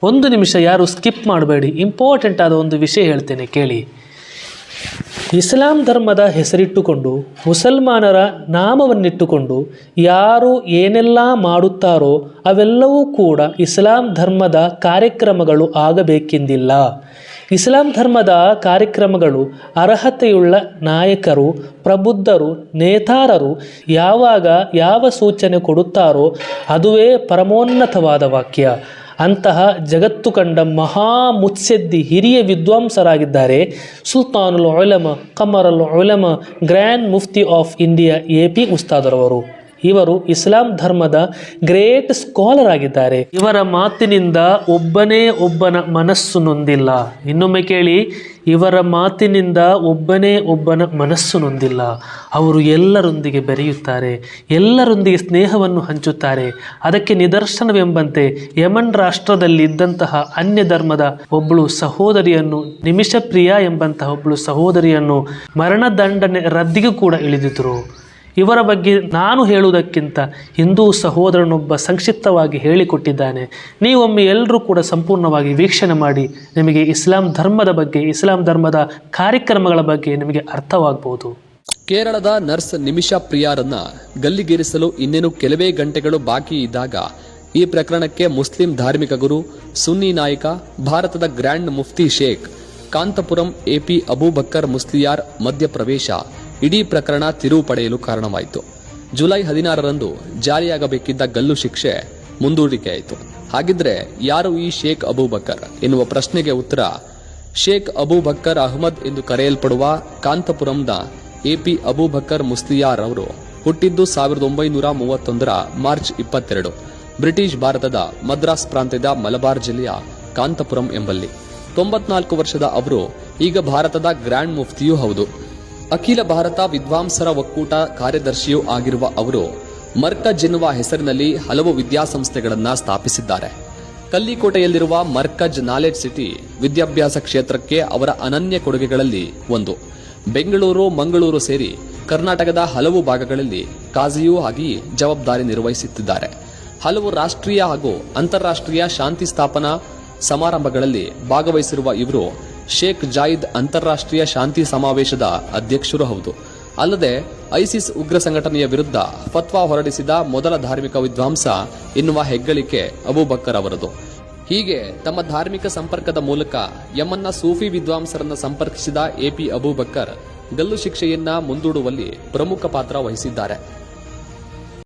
ಒಂದು ನಿಮಿಷ ಯಾರು ಸ್ಕಿಪ್ ಮಾಡಬೇಡಿ, ಇಂಪಾರ್ಟೆಂಟ್ ಆದ ಒಂದು ವಿಷಯ ಹೇಳ್ತೇನೆ ಕೇಳಿ. ಇಸ್ಲಾಂ ಧರ್ಮದ ಹೆಸರಿಟ್ಟುಕೊಂಡು ಮುಸಲ್ಮಾನರ ನಾಮವನ್ನಿಟ್ಟುಕೊಂಡು ಯಾರು ಏನೆಲ್ಲ ಮಾಡುತ್ತಾರೋ ಅವೆಲ್ಲವೂ ಕೂಡ ಇಸ್ಲಾಂ ಧರ್ಮದ ಕಾರ್ಯಕ್ರಮಗಳು ಆಗಬೇಕೆಂದಿಲ್ಲ. ಇಸ್ಲಾಂ ಧರ್ಮದ ಕಾರ್ಯಕ್ರಮಗಳು ಅರ್ಹತೆಯುಳ್ಳ ನಾಯಕರು, ಪ್ರಬುದ್ಧರು, ನೇತಾರರು ಯಾವಾಗ ಯಾವ ಸೂಚನೆ ಕೊಡುತ್ತಾರೋ ಅದುವೇ ಪರಮೋನ್ನತವಾದ ವಾಕ್ಯ. ಅಂತಹ ಜಗತ್ತು ಕಂಡ ಮಹಾ ಮುತ್ಸದ್ದಿ ಹಿರಿಯ ವಿದ್ವಾಂಸರಾಗಿದ್ದಾರೆ Sultanul Ulama, Qamarul Ulama, grand mufti of India AP ಉಸ್ತಾದರವರು. ಇವರು ಇಸ್ಲಾಂ ಧರ್ಮದ ಗ್ರೇಟ್ ಸ್ಕಾಲರ್ ಆಗಿದ್ದಾರೆ. ಇವರ ಮಾತಿನಿಂದ ಒಬ್ಬನೇ ಒಬ್ಬನ ಮನಸ್ಸು ನೊಂದಿಲ್ಲ. ಇನ್ನೊಮ್ಮೆ ಕೇಳಿ, ಇವರ ಮಾತಿನಿಂದ ಒಬ್ಬನೇ ಒಬ್ಬನ ಮನಸ್ಸು ನೊಂದಿಲ್ಲ. ಅವರು ಎಲ್ಲರೊಂದಿಗೆ ಬೆರೆಯುತ್ತಾರೆ, ಎಲ್ಲರೊಂದಿಗೆ ಸ್ನೇಹವನ್ನು ಹಂಚುತ್ತಾರೆ. ಅದಕ್ಕೆ ನಿದರ್ಶನವೆಂಬಂತೆ ಯಮನ್ ರಾಷ್ಟ್ರದಲ್ಲಿ ಇದ್ದಂತಹ ಅನ್ಯ ಧರ್ಮದ ಒಬ್ಬಳು ಸಹೋದರಿಯನ್ನು, ನಿಮಿಷಪ್ರಿಯ ಎಂಬಂತಹ ಒಬ್ಬಳು ಸಹೋದರಿಯನ್ನು ಮರಣದಂಡನೆ ರದ್ದಿಗೂ ಕೂಡ ಇಳಿದಿದ್ದರು. ಇವರ ಬಗ್ಗೆ ನಾನು ಹೇಳುವುದಕ್ಕಿಂತ ಹಿಂದೂ ಸಹೋದರನೊಬ್ಬ ಸಂಕ್ಷಿಪ್ತವಾಗಿ ಹೇಳಿಕೊಟ್ಟಿದ್ದಾನೆ. ನೀವೊಮ್ಮೆ ಎಲ್ಲರೂ ಕೂಡ ಸಂಪೂರ್ಣವಾಗಿ ವೀಕ್ಷಣೆ ಮಾಡಿ, ನಿಮಗೆ ಇಸ್ಲಾಂ ಧರ್ಮದ ಬಗ್ಗೆ, ಇಸ್ಲಾಂ ಧರ್ಮದ ಕಾರ್ಯಕ್ರಮಗಳ ಬಗ್ಗೆ ನಿಮಗೆ ಅರ್ಥವಾಗಬಹುದು. ಕೇರಳದ ನರ್ಸ್ ನಿಮಿಷಾ ಪ್ರಿಯಾರನ್ನ ಗಲ್ಲಿಗೇರಿಸಲು ಇನ್ನೇನು ಕೆಲವೇ ಗಂಟೆಗಳು ಬಾಕಿ ಇದ್ದಾಗ ಈ ಪ್ರಕರಣಕ್ಕೆ ಮುಸ್ಲಿಂ ಧಾರ್ಮಿಕ ಗುರು, ಸುನ್ನಿ ನಾಯಕ, ಭಾರತದ ಗ್ರ್ಯಾಂಡ್ ಮುಫ್ತಿ ಶೇಖ್ ಕಾಂತಪುರಂ AP ಅಬೂಬಕ್ಕರ್ ಮುಸ್ಲಿಯಾರ್ ಮಧ್ಯಪ್ರವೇಶ ಇಡೀ ಪ್ರಕರಣ ತಿರುವು ಪಡೆಯಲು ಕಾರಣವಾಯಿತು. ಜುಲೈ 16ರಂದು ಜಾರಿಯಾಗಬೇಕಿದ್ದ ಗಲ್ಲು ಶಿಕ್ಷೆ ಮುಂದೂಡಿಕೆಯಾಯಿತು. ಹಾಗಿದ್ರೆ ಯಾರು ಈ ಶೇಖ್ ಅಬೂಬಕ್ಕರ್ ಎನ್ನುವ ಪ್ರಶ್ನೆಗೆ ಉತ್ತರ, ಶೇಖ್ ಅಬೂಬಕ್ಕರ್ ಅಹ್ಮದ್ ಎಂದು ಕರೆಯಲ್ಪಡುವ ಕಾಂತಪುರಂನ AP ಅಬೂಬಕ್ಕರ್ ಮುಸ್ಲಿಯಾರ್ ಅವರು ಹುಟ್ಟಿದ್ದು 1931ರ ಮಾರ್ಚ್ 22 ಬ್ರಿಟಿಷ್ ಭಾರತದ ಮದ್ರಾಸ್ ಪ್ರಾಂತ್ಯದ ಮಲಬಾರ್ ಜಿಲ್ಲೆಯ ಕಾಂತಪುರಂ ಎಂಬಲ್ಲಿ. 94 ವರ್ಷದ ಅವರು ಈಗ ಭಾರತದ ಗ್ರ್ಯಾಂಡ್ ಮುಫ್ತಿಯೂ ಹೌದು. ಅಖಿಲ ಭಾರತ ವಿದ್ವಾಂಸರ ಒಕ್ಕೂಟ ಕಾರ್ಯದರ್ಶಿಯೂ ಆಗಿರುವ ಅವರು ಮರ್ಕಜ್ ಎನ್ನುವ ಹೆಸರಿನಲ್ಲಿ ಹಲವು ವಿದ್ಯಾಸಂಸ್ಥೆಗಳನ್ನು ಸ್ಥಾಪಿಸಿದ್ದಾರೆ. ಕಲ್ಲಿಕೋಟೆಯಲ್ಲಿರುವ ಮರ್ಕಜ್ ನಾಲೆಡ್ಜ್ ಸಿಟಿ ವಿದ್ಯಾಭ್ಯಾಸ ಕ್ಷೇತ್ರಕ್ಕೆ ಅವರ ಅನನ್ಯ ಕೊಡುಗೆಗಳಲ್ಲಿ ಒಂದು. ಬೆಂಗಳೂರು, ಮಂಗಳೂರು ಸೇರಿ ಕರ್ನಾಟಕದ ಹಲವು ಭಾಗಗಳಲ್ಲಿ ಕಾಜಿಯೂ ಆಗಿ ಜವಾಬ್ದಾರಿ ನಿರ್ವಹಿಸುತ್ತಿದ್ದಾರೆ. ಹಲವು ರಾಷ್ಟ್ರೀಯ ಹಾಗೂ ಅಂತಾರಾಷ್ಟ್ರೀಯ ಶಾಂತಿ ಸ್ಥಾಪನಾ ಸಮಾರಂಭಗಳಲ್ಲಿ ಭಾಗವಹಿಸಿರುವ ಇವರು ಶೇಖ್ ಜಾಯಿದ್ ಅಂತಾರಾಷ್ಟ್ರೀಯ ಶಾಂತಿ ಸಮಾವೇಶದ ಅಧ್ಯಕ್ಷರೂ ಹೌದು. ಅಲ್ಲದೆ ಐಸಿಸ್ ಉಗ್ರ ಸಂಘಟನೆಯ ವಿರುದ್ಧ ಫತ್ವಾ ಹೊರಡಿಸಿದ ಮೊದಲ ಧಾರ್ಮಿಕ ವಿದ್ವಾಂಸ ಎನ್ನುವ ಹೆಗ್ಗಳಿಕೆ ಅಬೂಬಕ್ಕರ್ ಅವರದು. ಹೀಗೆ ತಮ್ಮ ಧಾರ್ಮಿಕ ಸಂಪರ್ಕದ ಮೂಲಕ ಯಮನ್ನ ಸೂಫಿ ವಿದ್ವಾಂಸರನ್ನು ಸಂಪರ್ಕಿಸಿದ AP ಅಬೂಬಕ್ಕರ್ ಗಲ್ಲು ಶಿಕ್ಷೆಯನ್ನ ಮುಂದೂಡುವಲ್ಲಿ ಪ್ರಮುಖ ಪಾತ್ರ ವಹಿಸಿದ್ದಾರೆ.